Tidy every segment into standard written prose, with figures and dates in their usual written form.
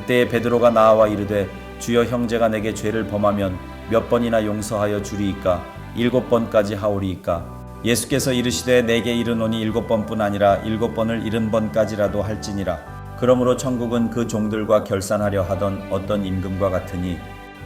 그때에 베드로가 나와 이르되 주여 형제가 내게 죄를 범하면 몇 번이나 용서하여 주리이까 7번까지 하오리이까. 예수께서 이르시되 내게 이르노니 7번뿐 아니라 7번을 70번까지라도 할지니라. 그러므로 천국은 그 종들과 결산하려 하던 어떤 임금과 같으니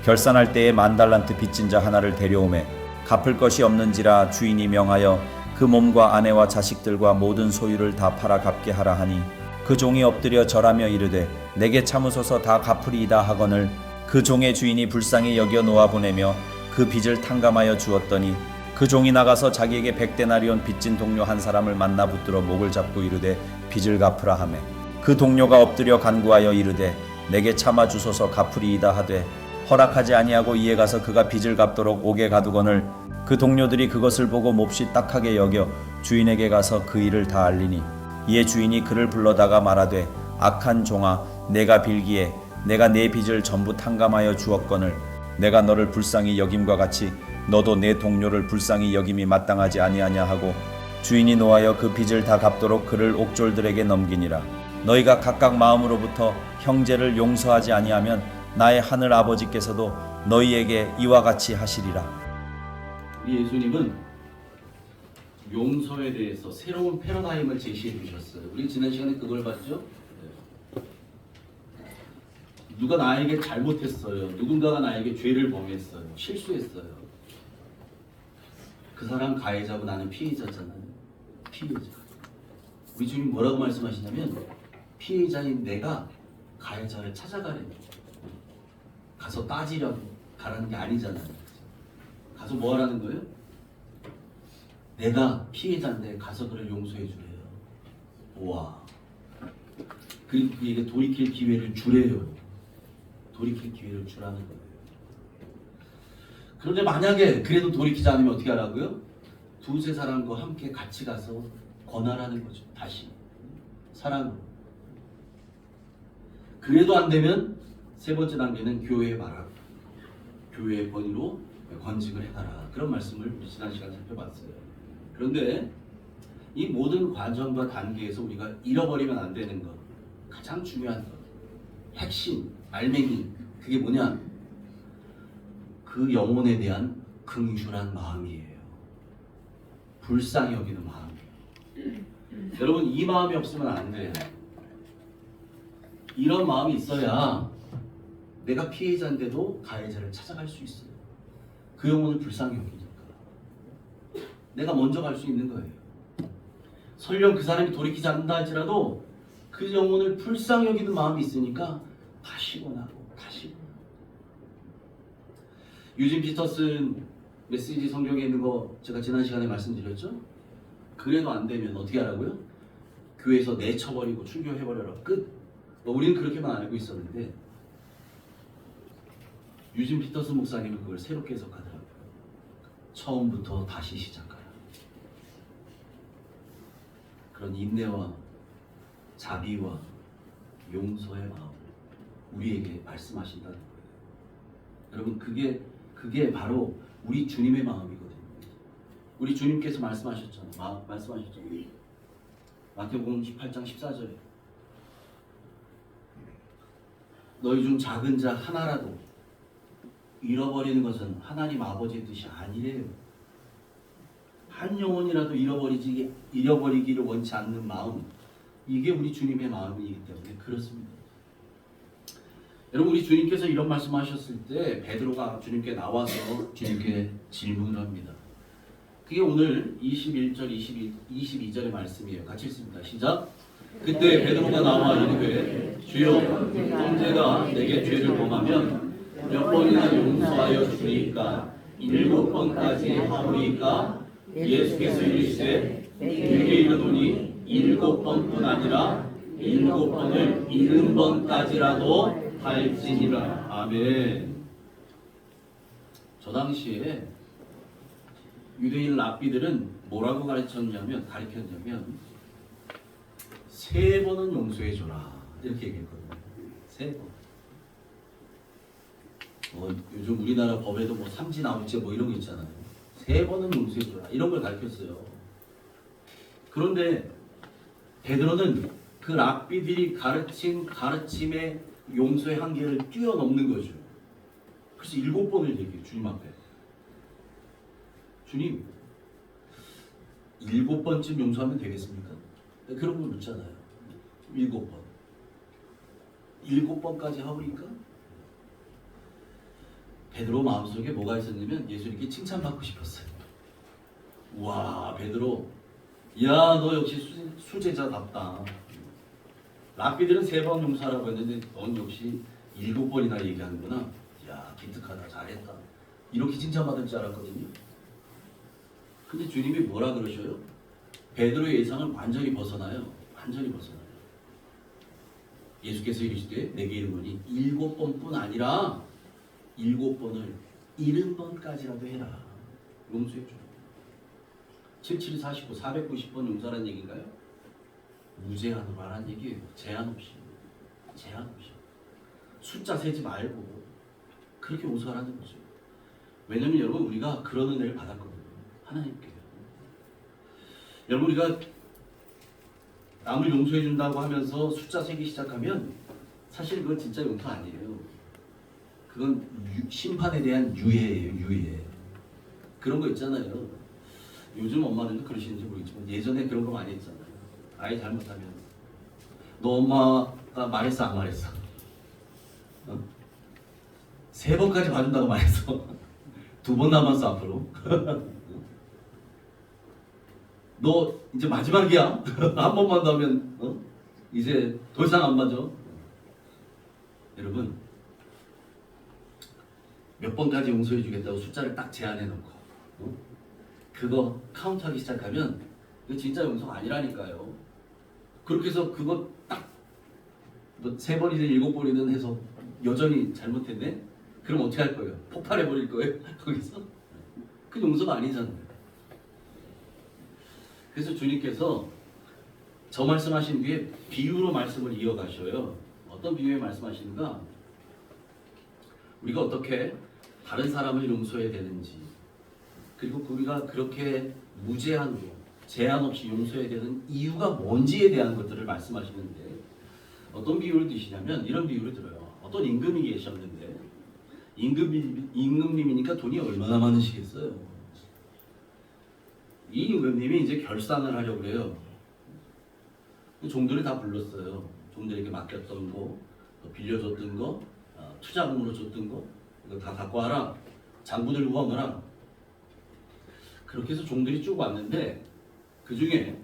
결산할 때에 10,000달란트 빚진 자 하나를 데려오매 갚을 것이 없는지라 주인이 명하여 그 몸과 아내와 자식들과 모든 소유를 다 팔아 갚게 하라 하니 그 종이 엎드려 절하며 이르되 내게 참으소서 다 갚으리이다 하거늘 그 종의 주인이 불쌍히 여겨 놓아 보내며 그 빚을 탕감하여 주었더니 그 종이 나가서 자기에게 100데나리온 빚진 동료 한 사람을 만나 붙들어 목을 잡고 이르되 빚을 갚으라 하매 그 동료가 엎드려 간구하여 이르되 내게 참아 주소서 갚으리이다 하되 허락하지 아니하고 이에 가서 그가 빚을 갚도록 옥에 가두거늘 그 동료들이 그것을 보고 몹시 딱하게 여겨 주인에게 가서 그 일을 다 알리니 이에 주인이 그를 불러다가 말하되 악한 종아 내가 빌기에 내가 내 빚을 전부 탕감하여 주었거늘 내가 너를 불쌍히 여김과 같이 너도 내 동료를 불쌍히 여김이 마땅하지 아니하냐 하고 주인이 노하여 그 빚을 다 갚도록 그를 옥졸들에게 넘기니라. 너희가 각각 마음으로부터 형제를 용서하지 아니하면 나의 하늘 아버지께서도 너희에게 이와 같이 하시리라. 우리 예수님은 용서에 대해서 새로운 패러다임을 제시해 주셨어요. 우리 지난 시간에 그걸 봤죠? 누가 나에게 잘못했어요. 누군가가 나에게 죄를 범했어요. 실수했어요. 그 사람 가해자고 나는 피해자잖아요. 피해자. 우리 주님 뭐라고 말씀하시냐면 피해자인 내가 가해자를 찾아가래요. 가서 따지려고 가라는 게 아니잖아요. 가서 뭐 하라는 거예요? 내가 피해자인데 가서 그를 용서해 주래요. 우와. 그리고 그에게 돌이킬 기회를 주래요. 돌이킬 기회를 주라는 거예요. 그런데 만약에 그래도 돌이키지 않으면 어떻게 하라고요? 두세 사람과 함께 같이 가서 권하라는 거죠. 다시 사랑으로. 그래도 안 되면 세 번째 단계는 교회에 말하라. 교회의 권위로 권직을 해가라. 그런 말씀을 우리 지난 시간에 살펴봤어요. 그런데 이 모든 과정과 단계에서 우리가 잃어버리면 안 되는 것, 가장 중요한 것, 핵심, 알맹이, 그게 뭐냐? 그 영혼에 대한 긍휼한 마음이에요. 불쌍히 여기는 마음이에요. 여러분 이 마음이 없으면 안 돼요. 이런 마음이 있어야 내가 피해자인데도 가해자를 찾아갈 수 있어요. 그 영혼을 불쌍히 여기니까 내가 먼저 갈 수 있는 거예요. 설령 그 사람이 돌이키지 않는다 할지라도 그 영혼을 불쌍히 여기는 마음이 있으니까 다시 권하고 다시 권하고. 유진 피터슨 메시지 성경에 있는 거 제가 지난 시간에 말씀드렸죠? 그래도 안 되면 어떻게 하라고요? 교회에서 내쳐버리고 출교해버려라. 끝. 우리는 그렇게만 알고 있었는데 유진 피터슨 목사님은 그걸 새롭게 해석하더라고요. 처음부터 다시 시작하라. 그런 인내와 자비와 용서의 마음을 우리에게 말씀하신다는 거예요. 여러분 그게 바로 우리 주님의 마음이거든요. 우리 주님께서 말씀하셨잖아요. 마태복음 18장 14절에 너희 중 작은 자 하나라도 잃어버리는 것은 하나님 아버지의 뜻이 아니래요. 한 영혼이라도 잃어버리기를 원치 않는 마음, 이게 우리 주님의 마음이기 때문에 그렇습니다. 여러분 우리 주님께서 이런 말씀하셨을 때 베드로가 주님께 나와서 주님께 질문을 합니다. 그게 오늘 21절, 22절의 말씀이에요. 같이 읽습니다. 시작. 그때 베드로가 나와 이르되 주여 형제가 내게 죄를 범하면 몇 번이나 용서하여 주리이까 7번까지 하오리이까. 예수께서 이르시되 내게 이르노니 7번뿐 아니라 7번을 70번까지라도 할지니라. 아멘. 저 당시에 유대인 랍비들은 뭐라고 가르쳤냐면 3번은 용서해줘라 이렇게 얘기했거든요. 3번. 요즘 우리나라 법에도 뭐 삼진아웃죄 뭐 이런 거 있잖아요. 3번은 용서해줘라 이런 걸 가르쳤어요. 그런데 베드로는 그 랍비들이 가르친 가르침에 용서의 한계를 뛰어넘는 거죠. 그래서 7번을 얘기해요. 주님 앞에. 주님 7번쯤 용서하면 되겠습니까? 그런 걸 묻잖아요. 7번. 7번까지 하오리까? 베드로 마음속에 뭐가 있었냐면 예수님께 칭찬받고 싶었어요. 와, 베드로, 야, 너 역시 수제자답다. 랍비들은 3번 용서하라고 했는데 넌 역시 7번이나 얘기하는구나. 야, 기특하다, 잘했다. 이렇게 칭찬받을 줄 알았거든요. 근데 주님이 뭐라 그러셔요? 베드로의 예상을 완전히 벗어나요. 완전히 벗어나요. 예수께서 이르시되 내게 이르노니 7번뿐 아니라 7번을 70번까지라도 해라. 용서해줘. 77, 49, 490번 용서라는 얘기인가요? 무제한으로 하라는 얘기예요. 제한 없이. 제한 없이. 숫자 세지 말고 그렇게 용서하라는 거죠. 왜냐면 여러분 우리가 그런 은혜를 받았거든요. 하나님께. 여러분 우리가 남을 용서해 준다고 하면서 숫자 세기 시작하면 사실 그건 진짜 용서 아니에요. 그건 심판에 대한 유예예요. 유예. 그런 거 있잖아요. 요즘 엄마들도 그러시는지 모르겠지만 예전에 그런 거 많이 했잖아요. 아이 잘못하면 너 엄마가 말했어 안 말했어? 3번까지 봐준다고 말했어. 2번 남았어 앞으로. 너 이제 마지막이야. 한 번만 더 하면 이제 더 이상 안 봐줘. 여러분 몇 번까지 용서해 주겠다고 숫자를 딱 제한해 놓고 그거 카운트하기 시작하면 이거 진짜 용서가 아니라니까요. 그렇게 해서 그거 딱 뭐 3번이든 7번이든 해서 여전히 잘못했네? 그럼 어떻게 할 거예요? 폭발해 버릴 거예요? 거기서? 그 용서가 아니잖아요. 그래서 주님께서 저 말씀하신 뒤에 비유로 말씀을 이어가셔요. 어떤 비유에 말씀하시는가? 우리가 어떻게 다른 사람을 용서해야 되는지, 그리고 우리가 그렇게 무제한으로 제한 없이 용서해야 되는 이유가 뭔지에 대한 것들을 말씀하시는데 어떤 비유를 드시냐면 이런 비유를 들어요. 어떤 임금이 계셨는데 임금님이니까 돈이 얼마나 많으시겠어요. 이 임금님이 이제 결산을 하려고 해요. 종들을 다 불렀어요. 종들에게 맡겼던 거, 빌려줬던 거, 투자금으로 줬던 거 이거 다 갖고 와라. 장부들 구하느라. 그렇게 해서 종들이 쭉 왔는데 그 중에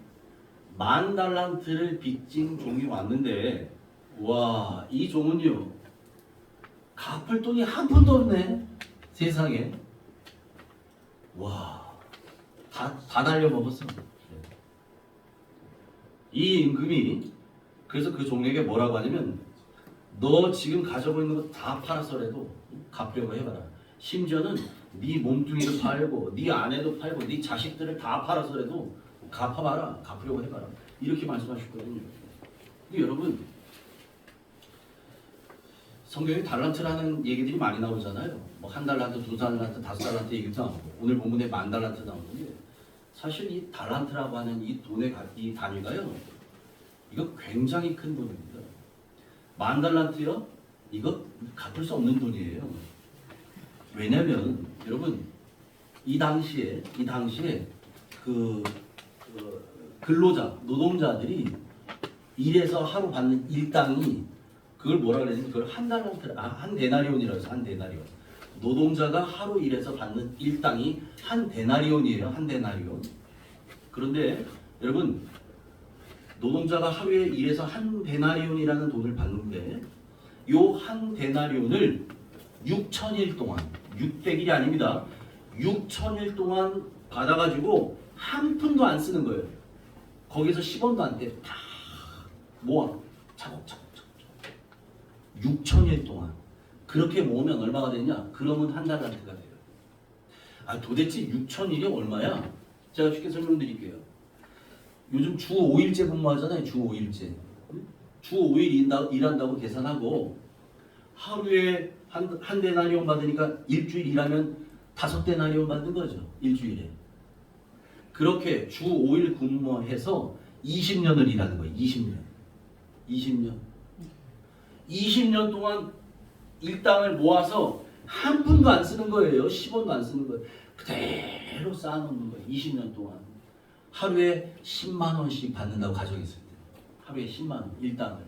10,000달란트를 빚진 종이 왔는데 와, 이 종은요 갚을 돈이 한 푼도 없네. 세상에. 와, 다 날려먹었어. 이 임금이 그래서 그 종에게 뭐라고 하냐면 너 지금 가지고 있는 거 다 팔아서라도 갚으려고 해봐라. 심지어는 네 몸뚱이도 팔고 네 아내도 팔고 네 자식들을 다 팔아서라도 갚아봐라. 갚으려고 해봐라. 이렇게 말씀하셨거든요. 근데 여러분 성경에 달란트라는 얘기들이 많이 나오잖아요. 뭐 1달란트, 2달란트, 5달란트 얘기도 나오고 오늘 본문에 10,000달란트 나오는데 사실 이 달란트라고 하는 이 돈의 이 단위가요. 이거 굉장히 큰 돈입니다. 10,000달란트요? 이거 갚을 수 없는 돈이에요. 왜냐면 여러분 이 당시에 그 근로자, 노동자들이 일해서 하루 받는 일당이 그걸 뭐라 그랬냐면 그걸 한 데나리온이라고 해서 한 데나리온. 노동자가 하루 일해서 받는 일당이 한 데나리온이에요. 한 데나리온. 그런데 여러분 노동자가 하루에 일해서 한 데나리온이라는 돈을 받는데 요 한 데나리온을 6,000일 동안 600일이 아닙니다. 6,000일 동안 받아가지고 한 푼도 안 쓰는 거예요. 거기서 10원도 안 돼. 다 모아. 차곡차곡. 6,000일 동안. 그렇게 모으면 얼마가 되냐? 그러면 한 달란트가 돼요. 아, 도대체 6,000일이 얼마야? 제가 쉽게 설명드릴게요. 요즘 주 5일제 근무하잖아요. 주 5일제. 주 5일 일한다고 계산하고 하루에 한 데나리온 받으니까 일주일 일하면 5데나리온 받는 거죠. 일주일에. 그렇게 주 5일 근무해서 20년을 일하는 거예요. 20년. 20년 동안 일당을 모아서 한 푼도 안 쓰는 거예요. 10원도 안 쓰는 거예요. 그대로 쌓아놓는 거예요. 20년 동안. 하루에 10만 원씩 받는다고 가정했을 때. 하루에 10만 원, 일당을.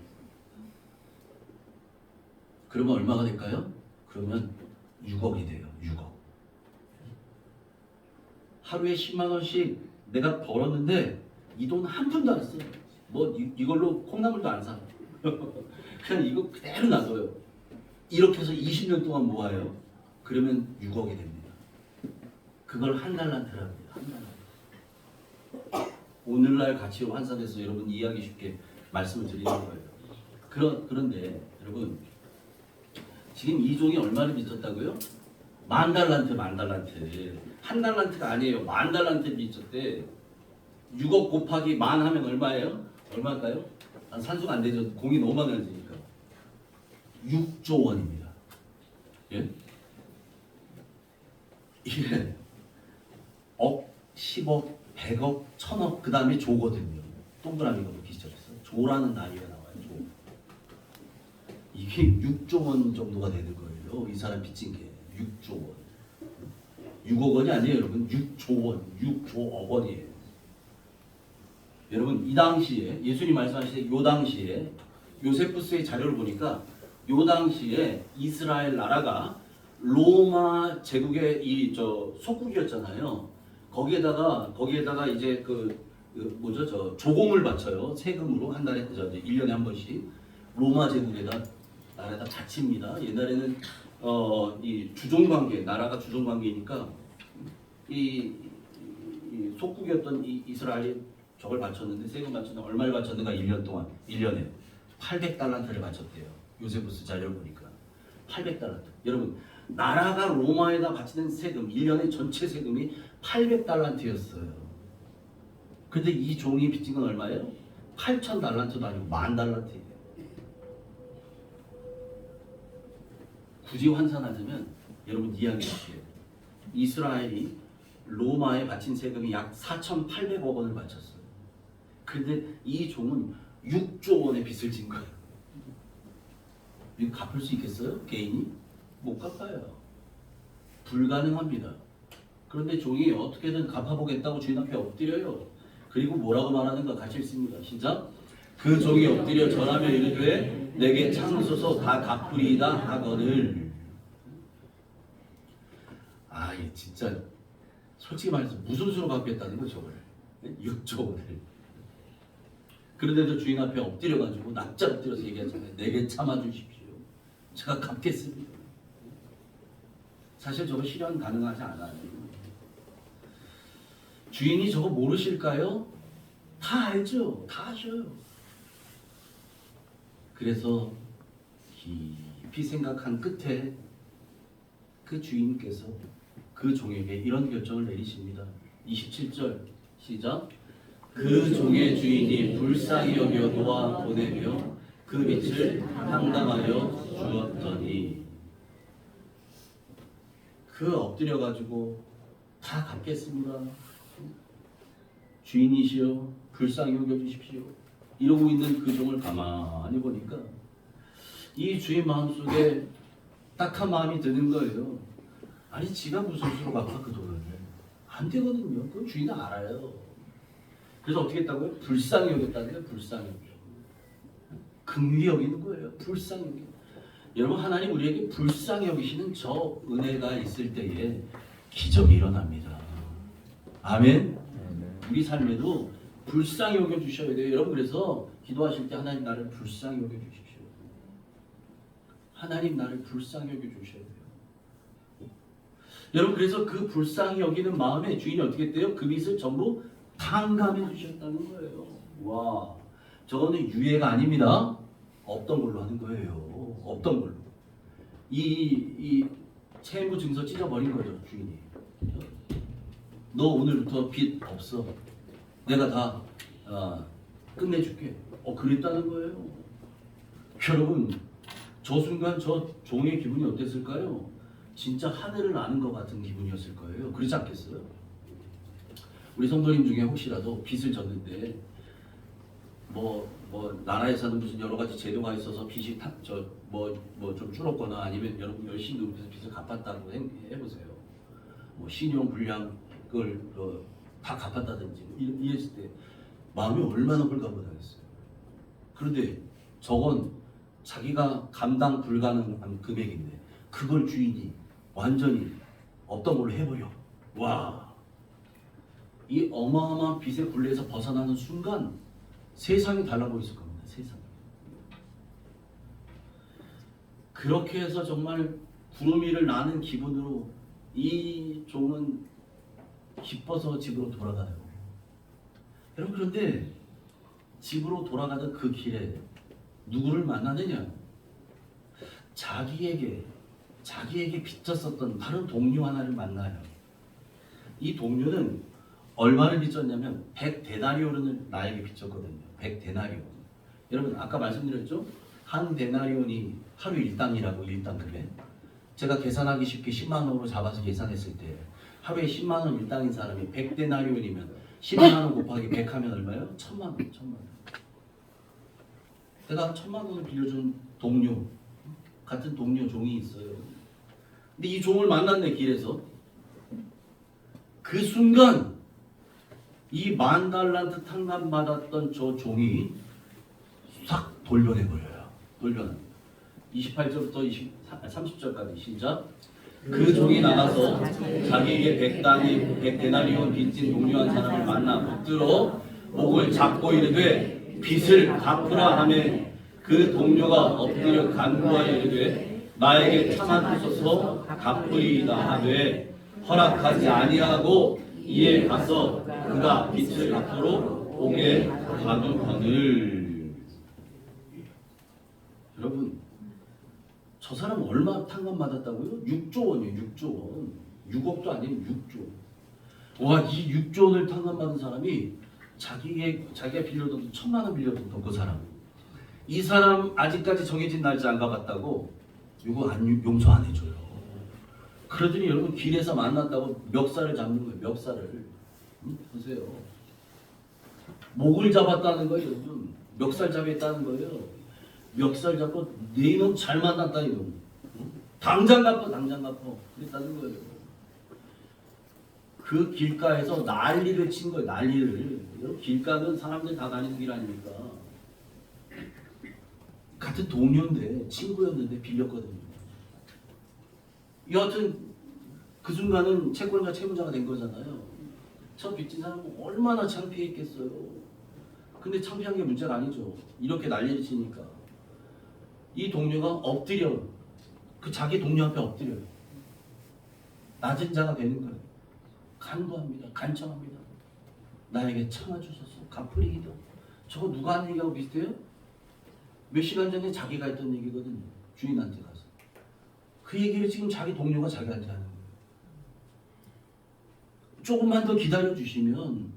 그러면 얼마가 될까요? 그러면 6억이 돼요. 6억. 하루에 10만 원씩 내가 벌었는데 이 돈 한 푼도 안 써. 뭐 이걸로 콩나물도 안 사. 그냥 이거 그대로 놔둬요. 이렇게 해서 20년 동안 모아요. 그러면 6억이 됩니다. 그걸 한 달란트라고 해요. 한 달란트. 오늘날 가치로 환산해서 여러분 이해하기 쉽게 말씀을 드리는 거예요. 그런데 여러분 지금 이 종이 얼마를 빚졌다고요? 10,000달란트, 10,000달란트. 한 달란트가 아니에요. 10,000달란트 빚졌대. 6억 곱하기 만 하면 얼마예요? 얼마일까요? 산수가 안 되죠. 공이 너무 많아지니까. 6조 원입니다. 예? 예. 억, 10억, 100억, 1000억, 그 다음에 조거든요. 동그라미가 붙기 시작했어. 조라는 단위가 나와요. 조. 이게 6조 원 정도가 되는 거예요. 이 사람 빚진 게 6조 원. 6억 원이 아니에요, 여러분. 6조 원, 6조억 원이에요. 여러분 이 당시에 예수님 말씀하실 요 당시에 요세푸스의 자료를 보니까 요 당시에 이스라엘 나라가 로마 제국의 이 속국이었잖아요. 거기에다가 이제 뭐죠 저 조공을 바쳐요. 세금으로 한 달에 1년에 한 번씩 로마 제국에다 나라에다 바칩니다. 옛날에는 이 주종관계 나라가 주종관계니까 이 속국이었던 이 이스라엘이 저걸 바쳤는데 세금 바쳤는데 얼마를 바쳤는가 1년 동안 1년에 800달란트를 바쳤대요. 요세푸스 자료를 보니까 800달란트. 여러분 나라가 로마에다 바치는 세금 1년에 전체 세금이 800달란트였어요. 근데 이 종이 빚진 건 얼마예요? 8,000달란트도 아니고 10,000달란트예요. 굳이 환산하자면 여러분 이해하기 쉽게 이스라엘이 로마에 바친 세금이 약 4,800억 원을 바쳤어요. 근데 이 종은 6조 원의 빚을 진 거예요. 이거 갚을 수 있겠어요? 개인이? 못 갚아요. 불가능합니다. 그런데 종이 어떻게든 갚아보겠다고 주인 앞에 엎드려요. 그리고 뭐라고 말하는가 같이 읽습니다. 시작. 그 종이 엎드려 절하며 이르되 내게 참으소서 다 갚으리이다 하거늘. 아, 얘 진짜 솔직히 말해서 무슨 수로 갚겠다는 거 저걸. 6조 원을. 그런데도 주인 앞에 엎드려가지고 납작 엎드려서 얘기하잖아요. 내게 참아주십시오. 제가 갚겠습니다. 사실 저거 실현 가능하지 않아요. 주인이 저거 모르실까요? 다 알죠. 다 아셔요. 그래서 깊이 생각한 끝에 그 주인께서 그 종에게 이런 결정을 내리십니다. 27절 시작. 그 종의 주인이 불쌍히 여겨 놓아 보내며 그 빚을 상담하여 주었더니 그 엎드려 가지고 다 갚겠습니다. 주인이시여 불쌍히 여겨 주십시오. 이러고 있는 그 종을 가만히 보니까 이 주인 마음속에 딱한 마음이 드는 거예요. 아니 지가 무슨 수로 갚아 그 돈을. 안 되거든요. 그건 주인은 알아요. 그래서 어떻게 했다고요? 불쌍히 여겼다는 거예요. 불쌍히 여겨. 긍휼히 여기는 거예요. 불쌍히 여겨. 여러분 하나님 우리에게 불쌍히 여기시는 저 은혜가 있을 때에 기적이 일어납니다. 아멘. 우리 삶에도 불쌍히 여겨 주셔야 돼요. 여러분 그래서 기도하실 때 하나님 나를 불쌍히 여겨 주십시오. 하나님 나를 불쌍히 여겨 주셔야 돼요. 여러분 그래서 그 불쌍히 여기는 마음에 주인이 어떻게 했대요? 그 빚을 전부 탕감해 주셨다는 거예요. 와, 저거는 유예가 아닙니다. 없던 걸로 하는 거예요. 없던 걸로. 이 채무 증서 찢어버린 거죠 주인이. 너 오늘부터 빚 없어. 내가 다 끝내줄게. 그랬다는 거예요. 여러분 저 순간 저 종의 기분이 어땠을까요? 진짜 하늘을 나는 것 같은 기분이었을 거예요. 그렇지 않겠어요? 우리 성도님 중에 혹시라도 빚을 졌는데 나라에서는 무슨 여러 가지 제도가 있어서 빚이 좀 줄었거나 아니면 여러분 열심히 노력해서 빚을 갚았다고 해보세요. 뭐 신용 불량을 다 갚았다든지 이랬을 때 마음이 얼마나 홀가분하겠어요. 그런데 저건 자기가 감당 불가능한 금액인데 그걸 주인이 완전히 없던 걸로 해버려. 와, 이 어마어마한 빚의 굴레에서 벗어나는 순간 세상이 달라 보였을 겁니다. 세상. 그렇게 해서 정말 구름 위를 나는 기분으로 이 종은 기뻐서 집으로 돌아가요. 여러분, 그런데 집으로 돌아가던 그 길에 누구를 만나느냐? 자기에게 빚졌었던 다른 동료 하나를 만나요. 이 동료는 얼마를 빚졌냐면 100데나리온을 나에게 빚졌거든요. 100데나리온. 여러분, 아까 말씀드렸죠? 한 데나리온이 하루 일당이라고, 일당금에. 제가 계산하기 쉽게 10만 원으로 잡아서 계산했을 때 하루에 10만 원 일당인 사람이 100데나리온이면 10만 원 곱하기 100 하면 얼마예요? 1000만 원. 내가 1000만 원을 빌려준 동료, 같은 동료 종이 있어요. 근데 이 종을 만났네, 길에서. 그 순간 이 10,000달란트 탕감받았던 저 종이 싹 돌변해버려요. 돌변합니다. 28절부터 30절까지 시작. 그 종이 나가서 자기에게 100데나리온 빚진 동료 한 사람을 만나 붙들어 목을 잡고 이르되 빚을 갚으라 하매 그 동료가 엎드려 간구하여 이르되 나에게 참아주소서 갚으리이다 하되 허락하지 아니하고 이에 가서 그가 빚을 갚으러 오게 가두거늘. 여러분, 저 사람 얼마 탕감 받았다고요? 6조 원이에요. 6조 원. 6억도 아니면 6조. 와, 이 6조 원을 탕감 받은 사람이 자기가 빌려던 1000만 원 빌려던 그 사람. 이 사람 아직까지 정해진 날짜 안 가봤다고 이거 용서 안 해줘요. 그러더니 여러분 길에서 만났다고 멱살을 잡는 거예요. 멱살을. 보세요. 목을 잡았다는 거예요. 여러분. 멱살 잡았다는 거예요. 멱살 잡고 네 이놈 잘 만났다 이놈. 당장 갚아. 그랬다는 거예요. 그 길가에서 난리를 친 거예요. 난리를. 여러분 길가는 사람들 다 다니는 길 아닙니까? 같은 동료인데 친구였는데 빌렸거든요. 여하튼 그 순간은 채권자 채무자가 된 거잖아요. 저 빚진 사람은 얼마나 창피했겠어요. 근데 창피한 게 문제가 아니죠. 이렇게 난리를 치니까 이 동료가 엎드려 그 자기 동료 앞에 엎드려요. 낮은 자가 되는 거예요. 간구합니다. 간청합니다. 나에게 참아주소서. 갚으리이다. 저거 누가 하는 얘기하고 비슷해요? 몇 시간 전에 자기가 했던 얘기거든요. 주인한테 가서. 그 얘기를 지금 자기 동료가 자기한테 하는 거예요. 조금만 더 기다려주시면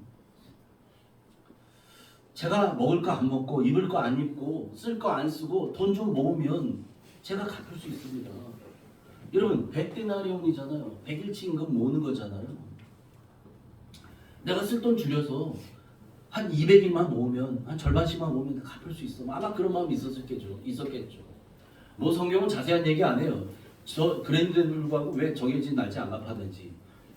제가 먹을 거 안 먹고 입을 거 안 입고 쓸 거 안 쓰고 돈 좀 모으면 제가 갚을 수 있습니다. 여러분 100데나리온이잖아요. 100일치 임금 모으는 거잖아요. 내가 쓸 돈 줄여서 한 200일만 모으면 한 절반씩만 모으면 갚을 수 있어. 아마 그런 마음이 있었겠죠. 뭐 성경은 자세한 얘기 안 해요. 그랬는데도 불구하고 왜 정해진 날짜 안 갚았는지.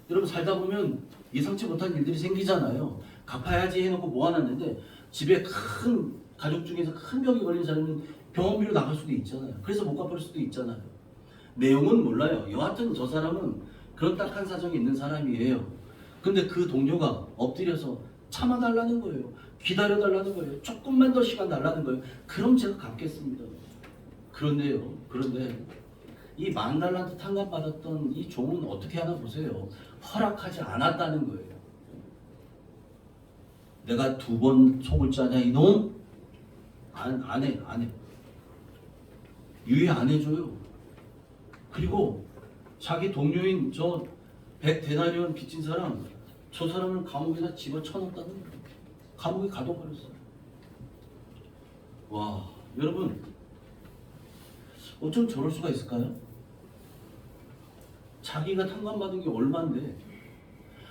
여러분 살다 보면 예상치 못한 일들이 생기잖아요. 갚아야지 해놓고 모아놨는데 집에 큰 가족 중에서 큰 병이 걸린 사람은 병원비로 나갈 수도 있잖아요. 그래서 못 갚을 수도 있잖아요. 내용은 몰라요. 여하튼 저 사람은 그런 딱한 사정이 있는 사람이에요. 근데 그 동료가 엎드려서 참아달라는 거예요. 기다려달라는 거예요. 조금만 더 시간 달라는 거예요. 그럼 제가 갚겠습니다. 그런데 이 10,000달란트 탕감받았던 이 종은 어떻게 하나 보세요. 허락하지 않았다는 거예요. 내가 2번 속을 짜냐 이놈? 안 해. 유예 안 해줘요. 그리고 자기 동료인 저 100데나리온 빚진 사람, 저 사람을 감옥에다 집어쳐넣었다는 거예요. 감옥에 가둬버렸어요. 와, 여러분 어쩜 저럴 수가 있을까요? 자기가 탕감받은 게 얼만데.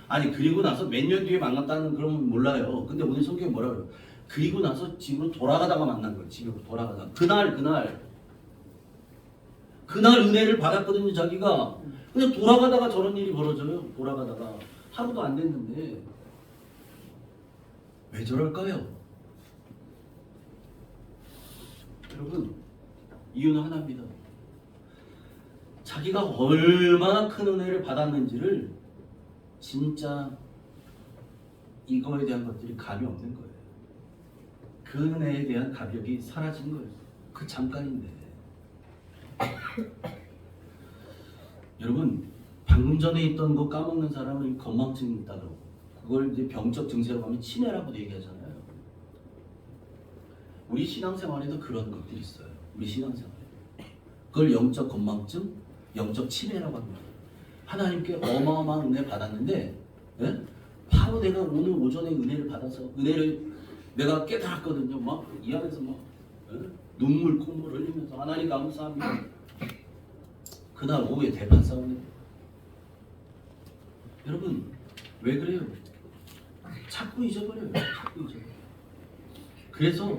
아니 그리고 나서 몇 년 뒤에 만났다는 그러면 몰라요. 근데 오늘 성경이 뭐라 그래요? 그리고 나서 집으로 돌아가다가 만난 거예요. 집으로 돌아가다가 그날 은혜를 받았거든요. 자기가 그냥 돌아가다가 저런 일이 벌어져요. 돌아가다가 하루도 안 됐는데 왜 저럴까요? 여러분, 이유는 하나입니다. 자기가 얼마나 큰 은혜를 받았는지를 진짜 이거에 대한 것들이 감이 없는 거예요. 그 은혜에 대한 가격이 사라진 거예요. 그 잠깐인데. 여러분, 방금 전에 있던 거 까먹는 사람은 건망증이 있다 그러고, 그걸 이제 병적 증세로 가면 치매라고도 얘기하잖아요. 우리 신앙생활에도 그런 것들이 있어요. 우리 신앙생활에. 그걸 영적 건망증, 영적 치매라고 합니다. 하나님께 어마어마한 은혜 받았는데, 예? 바로 내가 오늘 오전에 은혜를 받아서 은혜를 내가 깨달았거든요. 막 이 안에서 막 눈물 콧물 흘리면서 하나님 감사합니다. 그날 오후에 대판 싸우는. 여러분, 왜 그래요? 자꾸 잊어버려요. 자꾸 잊어버려요. 그래서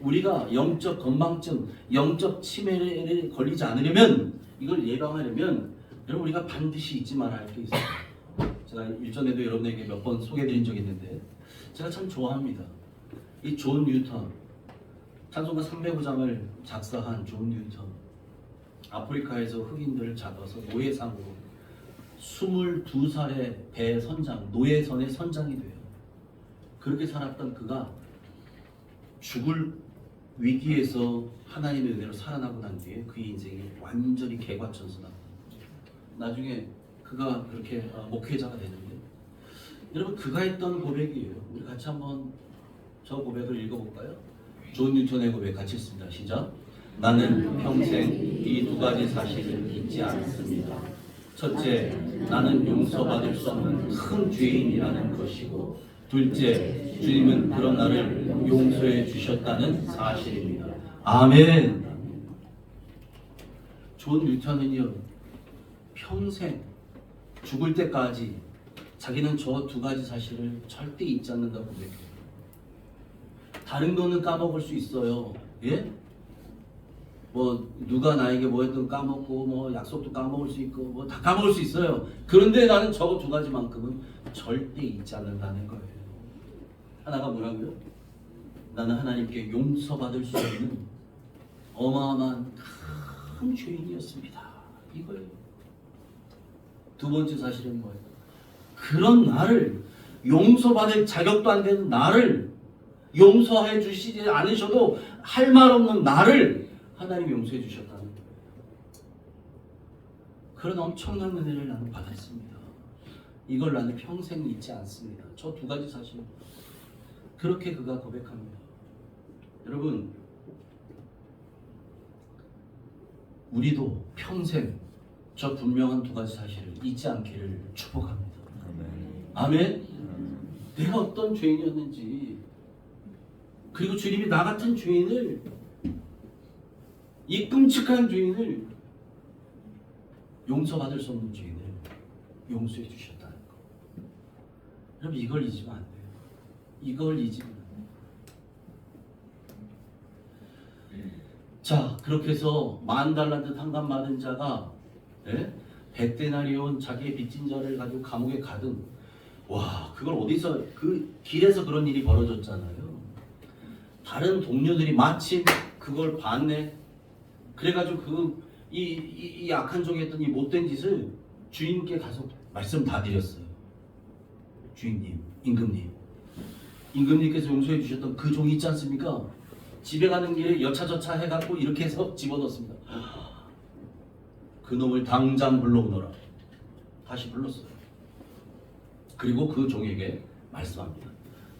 우리가 영적 건망증, 영적 치매에 걸리지 않으려면, 이걸 예방하려면 여러분, 우리가 반드시 잊지 말아야 할 게 있어요. 제가 일전에도 여러분에게 몇 번 소개해드린 적이 있는데, 제가 참 좋아합니다. 이 존 뉴턴, 찬송가 305장을 작사한 존 뉴턴, 아프리카에서 흑인들을 잡아서 노예상으로 22살의 배 선장, 노예선의 선장이 돼요. 그렇게 살았던 그가 죽을 위기에서 하나님의 은혜로 살아나고 난 뒤에 그의 인생이 완전히 개과천선합니다. 나중에 그가 그렇게 목회자가 되는데, 여러분, 그가 했던 고백이에요. 우리 같이 한번 저 고백을 읽어볼까요? 존 뉴턴의 고백 같이 읽습니다. 시작. 나는 평생 이 두 가지 사실을 잊지 않습니다. 첫째, 나는 용서받을 수 없는 큰 죄인이라는 것이고, 둘째, 주님은 그런 나를 용서해 주셨다는 사실입니다. 아멘. 존 뉴턴은요, 평생 죽을 때까지 자기는 저 두 가지 사실을 절대 잊지 않는다고 고백해요. 다른 거는 까먹을 수 있어요. 예? 뭐 누가 나에게 뭐 했든 까먹고, 뭐 약속도 까먹을 수 있고, 뭐 다 까먹을 수 있어요. 그런데 나는 저거 두 가지만큼은 절대 잊지 않는다는 거예요. 하나가 뭐라고요? 나는 하나님께 용서받을 수 있는 어마어마한 큰 죄인이었습니다. 이거예요. 두 번째 사실은 뭐예요? 그런 나를, 용서받을 자격도 안 되는 나를, 용서해 주시지 않으셔도 할 말 없는 나를 하나님이 용서해 주셨다는 거예요. 그런 엄청난 은혜를 나는 받았습니다. 이걸 나는 평생 잊지 않습니다. 저 두 가지 사실. 그렇게 그가 고백합니다. 여러분, 우리도 평생 저 분명한 두 가지 사실을 잊지 않기를 축복합니다. 아멘. 내가 어떤 죄인이었는지, 그리고 주님이 나 같은 죄인을, 이 끔찍한 죄인을, 용서받을 수 없는 죄인을 용서해 주셨다는 거. 여러분, 이걸 잊으면 안 돼요. 이걸 잊으면 안 돼요. 자, 그렇게 해서 10,000달란트 탕감 받은 자가 100데나리온 자기의 빚진 자를 가지고 감옥에 가든, 와, 그걸 어디서, 그 길에서 그런 일이 벌어졌잖아요. 다른 동료들이 마침 그걸 봤네. 그래가지고 이 악한 종이 했던 이 못된 짓을 주인께 가서 말씀 다 드렸어요. 주인님, 임금님께서 용서해 주셨던 그 종이 있지 않습니까? 집에 가는 길에 여차저차 해갖고 이렇게 해서 집어넣습니다. 그 놈을 당장 불러오너라. 다시 불렀어요. 그리고 그 종에게 말씀합니다.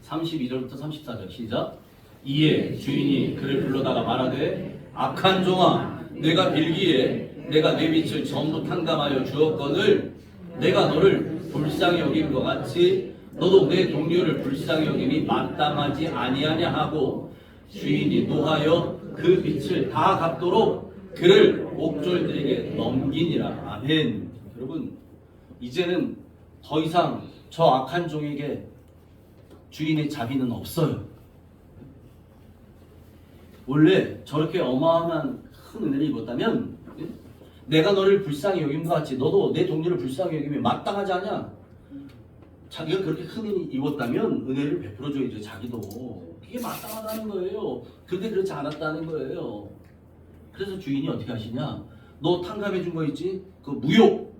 32절부터 34절 시작. 이에 주인이 그를 불러다가 말하되, 악한 종아, 내가 빌기에 내가 내 빚을 전부 탕감하여 주었거늘 내가 너를 불쌍히 여긴 것 같이 너도 내 동료를 불쌍히 여김이 마땅하지 아니하냐 하고, 주인이 노하여 그 빚을 다 갚도록 그를 옥졸들에게 넘기니라. 아멘. 여러분, 이제는 더 이상 저 악한 종에게 주인의 자비는 없어요. 원래 저렇게 어마어마한 큰 은혜를 입었다면 예? 내가 너를 불쌍히 여김과 같이 너도 내 동료를 불쌍히 여기면 마땅하지 않냐? 자기가 그렇게 큰 은혜 입었다면 은혜를 베풀어줘야죠. 자기도. 그게 마땅하다는 거예요. 그런데 그렇지 않았다는 거예요. 그래서 주인이 어떻게 하시냐? 너 탕감해 준 거 있지? 그 무효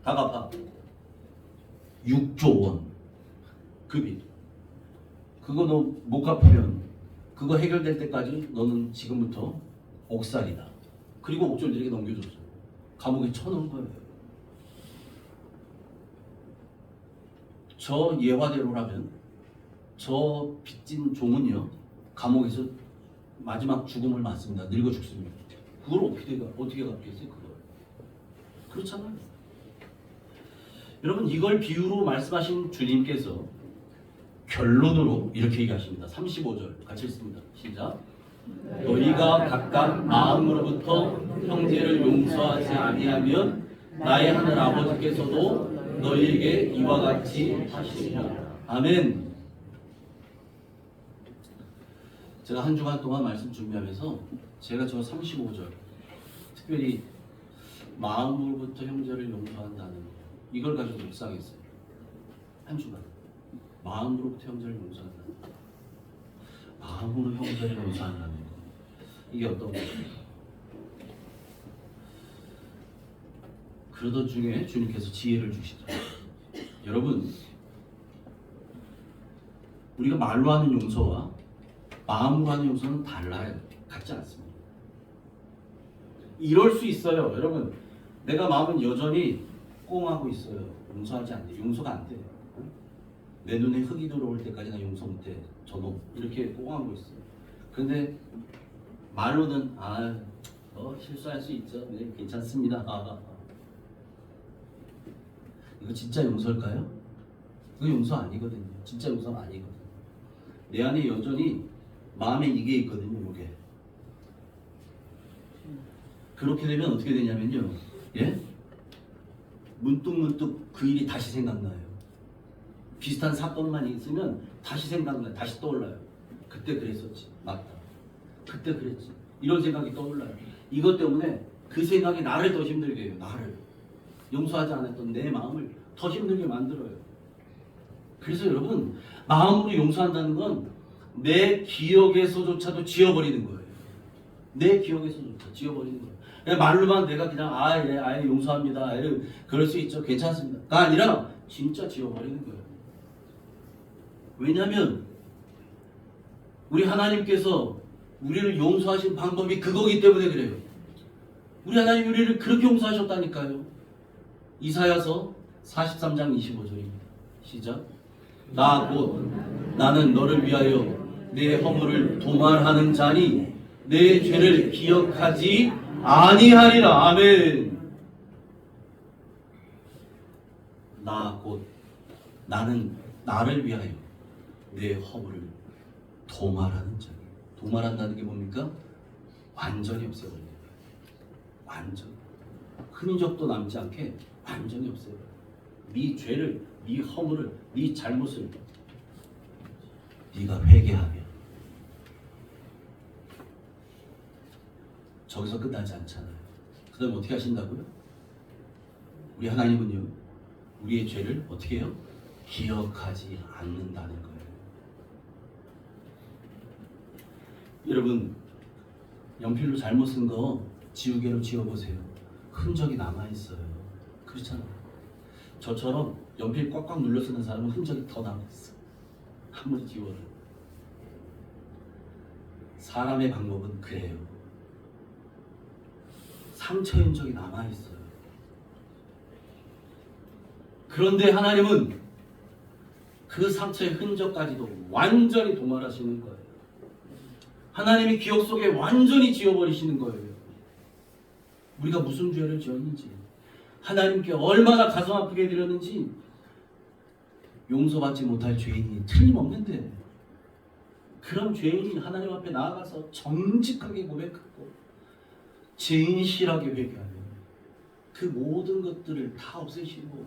다 갚아. 6조 원 급이. 그거 너 못 갚으면 그거 해결될 때까지 너는 지금부터 옥살이다. 그리고 옥졸들에게 넘겨줬어요. 감옥에 쳐넣은 거예요. 저 예화대로라면 저 빚진 종은요 감옥에서 마지막 죽음을 맞습니다. 늙어 죽습니다. 그걸 어떻게 갚겠어요? 그걸 그렇잖아요. 여러분 이걸 비유로 말씀하신 주님께서 결론으로 이렇게 얘기하십니다. 35절 같이 읽습니다. 시작. 너희가 각각 마음으로부터 형제를 용서하지 아니하면 나의 하늘 아버지께서도 너희에게 이와 같이 하시리라. 아멘. 제가 한 주간 동안 말씀 준비하면서 제가 저 35절 특별히 마음으로부터 형제를 용서한다는 이걸 가지고 묵상했어요. 한 주간 마음으로부터 형제를 용서한다는 거. 마음으로 형제를 용서한다는 거. 이게 어떤 것입니까? 그러던 중에 주님께서 지혜를 주시더라고요. 여러분 우리가 말로 하는 용서와 마음으로 하는 용서는 달라요. 같지 않습니다. 이럴 수 있어요. 여러분 내가 마음은 여전히 꽁하고 있어요. 용서하지 않대. 용서가 안 돼. 내 눈에 흙이 들어올 때까지 나 용서 못해. 저놈 이렇게 꽁하고 있어요. 근데 말로는 너 실수할 수 있죠. 네, 괜찮습니다. 이거 진짜 용서일까요? 그거 용서 아니거든요. 진짜 용서는 아니거든요. 내 안에 여전히 마음에 이게 있거든요. 이게 그렇게 되면 어떻게 되냐면요. 예? 문득문득 그 일이 다시 생각나요. 비슷한 사건만 있으면 다시 생각나요. 다시 떠올라요. 그때 그랬었지. 맞다. 그때 그랬지. 이런 생각이 떠올라요. 이것 때문에 그 생각이 나를 더 힘들게 해요. 나를. 용서하지 않았던 내 마음을 더 힘들게 만들어요. 그래서 여러분 마음으로 용서한다는 건 내 기억에서조차도 지워버리는 거예요. 내 기억에서조차 지워버리는 거예요. 그냥 말로만 내가 그냥 예, 용서합니다. 그럴 수 있죠. 괜찮습니다.가 아니라 진짜 지워버리는 거예요. 왜냐하면 우리 하나님께서 우리를 용서하신 방법이 그거기 때문에 그래요. 우리 하나님 우리를 그렇게 용서하셨다니까요. 이사야서 43장 25절입니다. 시작. 나 곧 나는 너를 위하여 내 허물을 도말하는 자니 내 죄를 기억하지 아니하리라. 아멘. 나 곧 나는 나를 위하여 내 허물을 도말하는 자니. 도말한다는 게 뭡니까? 완전히 없애버리는 거예요. 완전. 흔적도 남지 않게 완전히 없애버려요. 네 죄를, 네 허물을, 네 잘못을 네가 회개하면 저기서 끝나지 않잖아요. 그 다음 어떻게 하신다고요? 우리 하나님은요 우리의 죄를 어떻게 해요? 기억하지 않는다는 거예요. 여러분 연필로 잘못 쓴 거 지우개로 지워보세요. 흔적이 남아있어요. 그렇잖아요. 저처럼 연필 꽉꽉 눌러 쓰는 사람은 흔적이 더 남아있어. 아무리 지워도. 사람의 방법은 그래요. 상처 흔적이 남아있어요. 그런데 하나님은 그 상처의 흔적까지도 완전히 도말하시는 거예요. 하나님이 기억 속에 완전히 지워버리시는 거예요. 우리가 무슨 죄를 지었는지, 하나님께 얼마나 가슴 아프게 드렸는지 용서받지 못할 죄인이 틀림없는데, 그런 죄인이 하나님 앞에 나아가서 정직하게 고백하고 진실하게 회개하면 그 모든 것들을 다 없애시고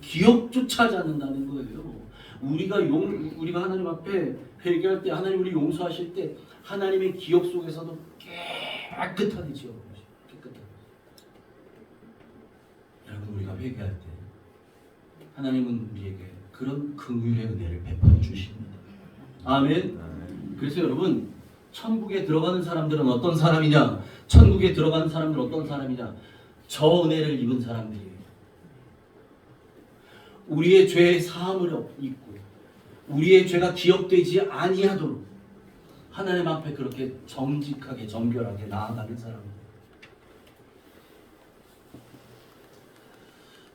기억조차 하지 않는다는 거예요. 우리가 하나님 앞에 회개할 때, 하나님 우리 용서하실 때 하나님의 기억 속에서도 깨끗하게 지어버리죠. 깨끗하게. 여러분, 우리가 회개할 때 하나님은 우리에게 그런 긍휼의 은혜를 베풀어 주십니다. 아멘. 그래서 여러분, 천국에 들어가는 사람들은 어떤 사람이냐? 천국에 들어가는 사람들은 어떤 사람이냐? 저 은혜를 입은 사람들이에요. 우리의 죄의 사함을 입고 우리의 죄가 기억되지 아니하도록 하나님 앞에 그렇게 정직하게 정결하게 나아가는 사람입니다.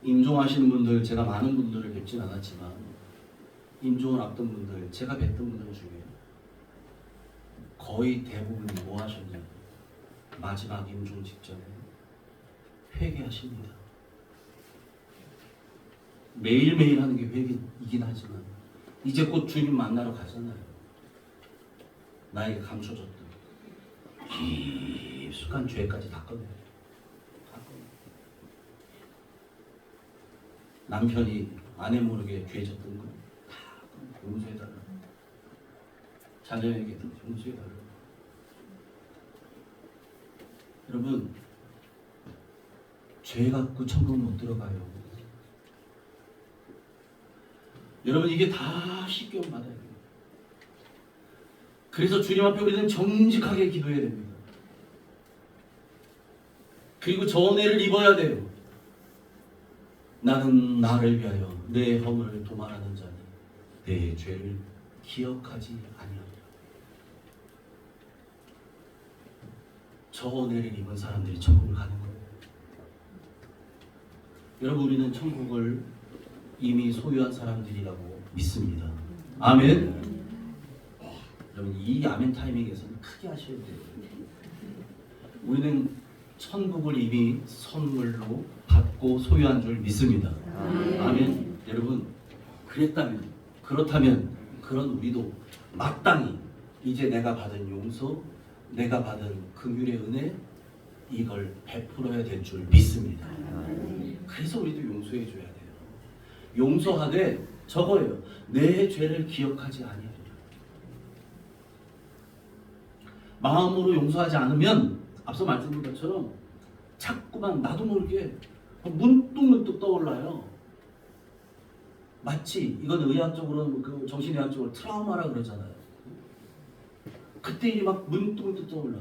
임종하시는 분들, 제가 많은 분들을 뵙진 않았지만 임종을 앞둔 분들, 제가 뵀던 분들 중에 거의 대부분이 뭐 하셨냐? 마지막 임종 직전에 회개하십니다. 매일매일 하는 게 회개이긴 하지만 이제 곧 주님 만나러 가잖아요. 나에게 감춰졌던 깊숙한 죄까지 다 꺼내요. 남편이 아내 모르게 죄 졌던 거 다 용서해달라. 자녀에게도 용서해달라. 여러분, 죄 갖고 천국 못 들어가요. 여러분, 이게 다 십계명 받아야 돼요. 그래서 주님 앞에 우리는 정직하게 기도해야 됩니다. 그리고 저 은혜를 입어야 돼요. 나는 나를 위하여 내 허물을 도말하는 자니 내 죄를 기억하지 아니하리라. 저 은혜를 입은 사람들이 천국을 가는 거예요. 여러분, 우리는 천국을 이미 소유한 사람들이라고 믿습니다. 아멘. 여러분, 이 아멘 타이밍에서는 크게 하셔야 돼요. 우리는 천국을 이미 선물로 받고 소유한 줄 믿습니다. 아멘. 여러분, 그렇다면 그런 우리도 마땅히 이제 내가 받은 용서, 내가 받은 긍휼의 은혜, 이걸 베풀어야 될 줄 믿습니다. 그래서 우리도 용서해 줘야 돼요. 용서하되 저거예요. 내 죄를 기억하지 아니하리라. 마음으로 용서하지 않으면 앞서 말씀드린 것처럼 자꾸만 나도 모르게 문득문득 떠올라요. 마치 이건 의학적으로, 그 정신의학적으로 트라우마라 그러잖아요. 그때 일이 막 문득문득 떠올라.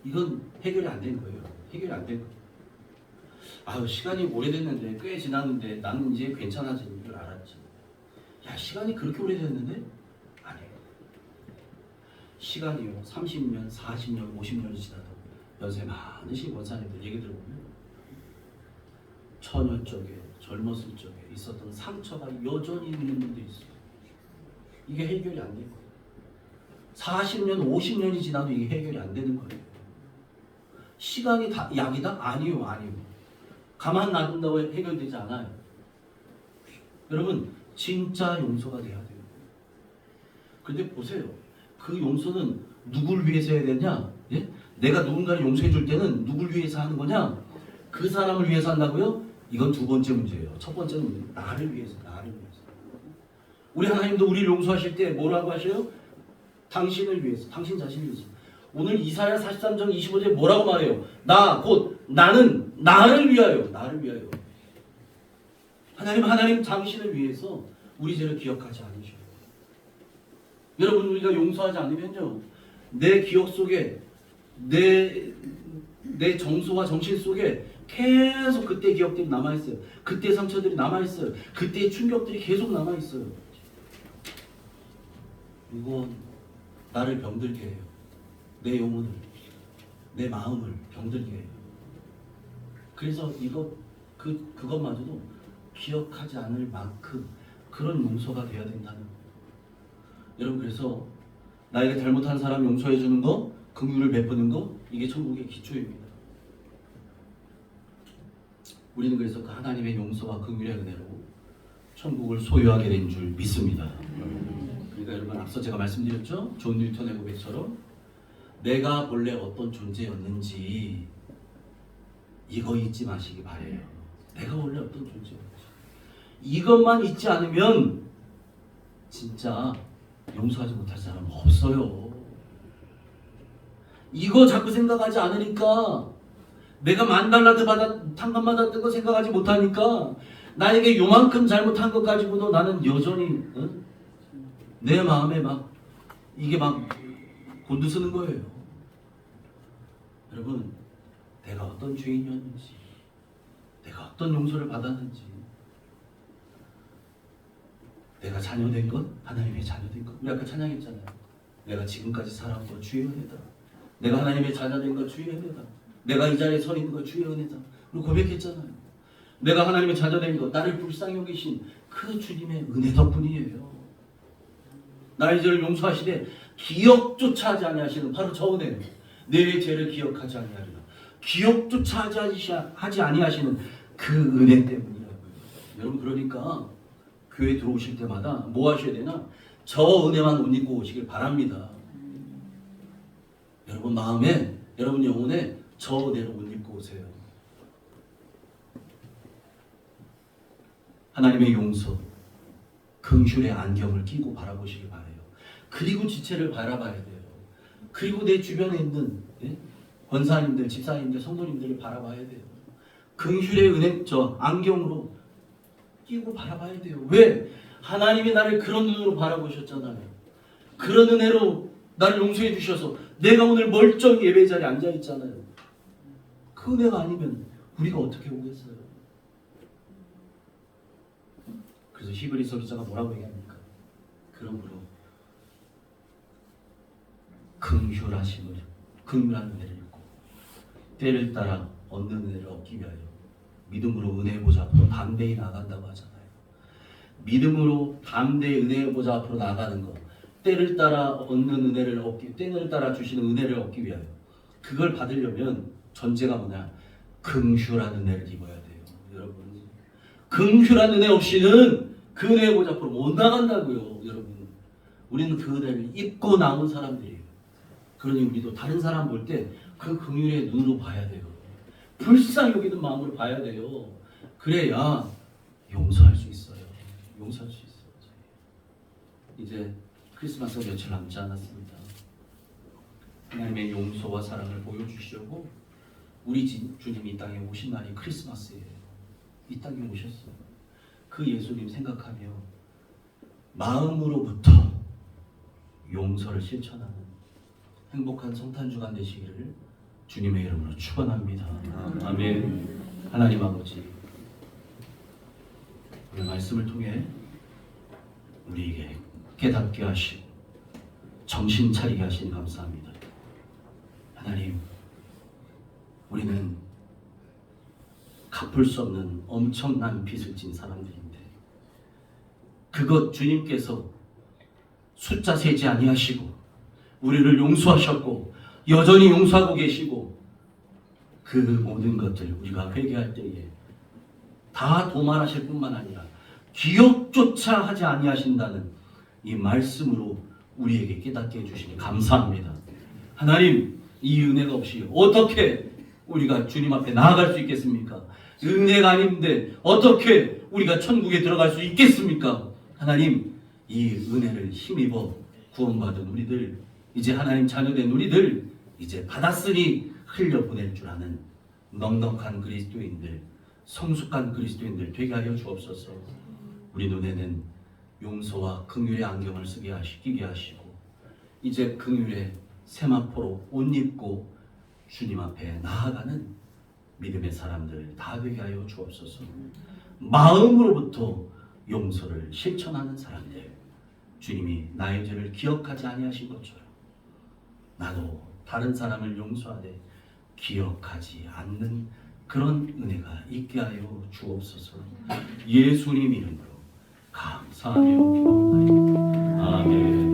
이건 해결이 안 된 거예요. 해결이 안 된 거예요. 아유, 시간이 오래됐는데, 꽤 지났는데 나는 이제 괜찮아진 줄 알았지. 야, 시간이 그렇게 오래됐는데? 아니에요. 시간이요, 30년, 40년, 50년이 지나도 연세 많으신 권사님들 얘기 들어보면 처녀 쪽에, 젊었을 적에 있었던 상처가 여전히 있는 분도 있어요. 이게 해결이 안 된 거예요. 40년, 50년이 지나도 이게 해결이 안 되는 거예요. 시간이 다 약이다? 아니요. 가만 놔둔다고 해결되지 않아요. 여러분, 진짜 용서가 돼야 돼요. 근데 보세요. 그 용서는 누굴 위해서 해야 되냐? 예? 내가 누군가를 용서해 줄 때는 누굴 위해서 하는 거냐? 그 사람을 위해서 한다고요? 이건 두 번째 문제예요. 첫 번째는 나를 위해서. 우리 하나님도 우리를 용서하실 때 뭐라고 하셔요? 당신을 위해서, 당신 자신을 위해서. 오늘 이사야 43장 25절에 뭐라고 말해요? 나는 나를 위하여. 하나님 당신을 위해서 우리 죄를 기억하지 않으셔요. 여러분, 우리가 용서하지 않으면요, 내 기억 속에, 내 정서와 정신 속에 계속 그때 기억들이 남아있어요. 그때 상처들이 남아있어요. 그때의 충격들이 계속 남아있어요. 이건 나를 병들게 해요. 내 영혼을, 내 마음을 병들게 해요. 그래서 그것마저도 기억하지 않을 만큼 그런 용서가 돼야 된다는 거예요. 여러분, 그래서 나에게 잘못한 사람 용서해 주는 거, 긍휼을 베푸는 거, 이게 천국의 기초입니다. 우리는 그래서 그 하나님의 용서와 긍휼의 은혜로 천국을 소유하게 된 줄 믿습니다. 그러니까 여러분, 앞서 제가 말씀드렸죠? 존 뉴턴의 고백처럼 내가 본래 어떤 존재였는지 이거 잊지 마시기 바래요. 내가 원래 어떤 존재였는지 이것만 잊지 않으면 진짜 용서하지 못할 사람은 없어요. 이거 자꾸 생각하지 않으니까, 내가 $10,000 탕감 받았던 거 생각하지 못하니까, 나에게 요만큼 잘못한 것 가지고도 나는 여전히 내 마음에 막 이게 막 곤두서는 거예요. 여러분, 내가 어떤 죄인이었는지, 내가 어떤 용서를 받았는지, 내가 자녀된 것, 하나님의 자녀된 것, 우리 아까 찬양했잖아요. 내가 지금까지 살아온 것 주의 은혜다. 내가 하나님의 자녀된 것 주의 은혜다. 내가 이 자리에 서 있는 것 주의 은혜다. 우리 고백했잖아요. 내가 하나님의 자녀된 것, 나를 불쌍히 여기신 그 주님의 은혜 덕분이에요. 나의 죄를 용서하시되 기억조차 하지 아니하시는 바로 저 은혜예요. 내 죄를 기억하지 아니하리라. 기억조차 하지 아니하시는 그 은혜 때문이라고요. 여러분, 그러니까 교회 들어오실 때마다 뭐 하셔야 되나? 저 은혜만 옷 입고 오시길 바랍니다. 여러분 마음에, 여러분 영혼에 저 은혜를 옷 입고 오세요. 하나님의 용서, 긍휼의 안경을 끼고 바라보시길 바라요. 그리고 지체를 바라봐야 돼요. 그리고 내 주변에 있는 권사님들, 집사님들, 성도님들을 바라봐야 돼요. 긍휼의 은혜, 저 안경으로 끼고 바라봐야 돼요. 왜? 하나님이 나를 그런 눈으로 바라보셨잖아요. 그런 은혜로 나를 용서해 주셔서 내가 오늘 멀쩡히 예배 자리에 앉아 있잖아요. 그 은혜가 아니면 우리가 어떻게 오겠어요? 그래서 히브리서 기자가 뭐라고 얘기합니까? 그러므로 긍휼하심을, 긍휼한 은혜를 입고 때를 따라 얻는 은혜를 얻기 위하여 믿음으로 은혜의 보좌 앞으로 담대히 나간다고 하잖아요. 믿음으로 담대히 은혜의 보좌 앞으로 나가는 것, 때를 따라 얻는 은혜를 얻기, 때를 따라 주시는 은혜를 얻기 위하여, 그걸 받으려면 전제가 뭐냐? 긍휼한 은혜를 입어야 돼요. 여러분, 긍휼한 은혜 없이는 그 은혜의 보좌 앞으로 못 나간다고요. 여러분, 우리는 그 은혜를 입고 나온 사람들이에요. 그러니 우리도 다른 사람 볼 때 그 긍휼의 눈으로 봐야 돼요. 불쌍히 여기는 마음으로 봐야 돼요. 그래야 용서할 수 있어요. 용서할 수 있어요. 이제 크리스마스가 며칠 남지 않았습니다. 하나님의 용서와 사랑을 보여주시려고 우리 주님이 이 땅에 오신 날이 크리스마스예요. 이 땅에 오셨어요. 그 예수님 생각하며 마음으로부터 용서를 실천하는 행복한 성탄주간 되시기를 주님의 이름으로 축원합니다. 아멘. 하나님 아버지, 오늘 말씀을 통해 우리에게 깨닫게 하시고 정신 차리게 하시니 감사합니다. 하나님, 우리는 갚을 수 없는 엄청난 빚을 진 사람들인데, 그것 주님께서 숫자 세지 아니하시고 우리를 용서하셨고 여전히 용서하고 계시고, 그 모든 것들 우리가 회개할 때에 다 도말하실 뿐만 아니라 기억조차 하지 아니하신다는 이 말씀으로 우리에게 깨닫게 해주시니 감사합니다. 하나님, 이 은혜가 없이 어떻게 우리가 주님 앞에 나아갈 수 있겠습니까? 은혜가 아닌데 어떻게 우리가 천국에 들어갈 수 있겠습니까? 하나님, 이 은혜를 힘입어 구원받은 우리들, 이제 하나님 자녀된 우리들, 이제 받았으니 흘려보낼 줄 아는 넉넉한 그리스도인들, 성숙한 그리스도인들 되게 하여 주옵소서. 우리 눈에는 용서와 긍휼의 안경을 끼게 하시고, 이제 긍휼의 세마포로 옷 입고 주님 앞에 나아가는 믿음의 사람들 다 되게 하여 주옵소서. 마음으로부터 용서를 실천하는 사람들, 주님이 나의 죄를 기억하지 아니하신 것처럼 나도 다른 사람을 용서하되 기억하지 않는 그런 은혜가 있게 하여 주옵소서. 예수님 이름으로 감사하며 기도하옵나이다. 아멘.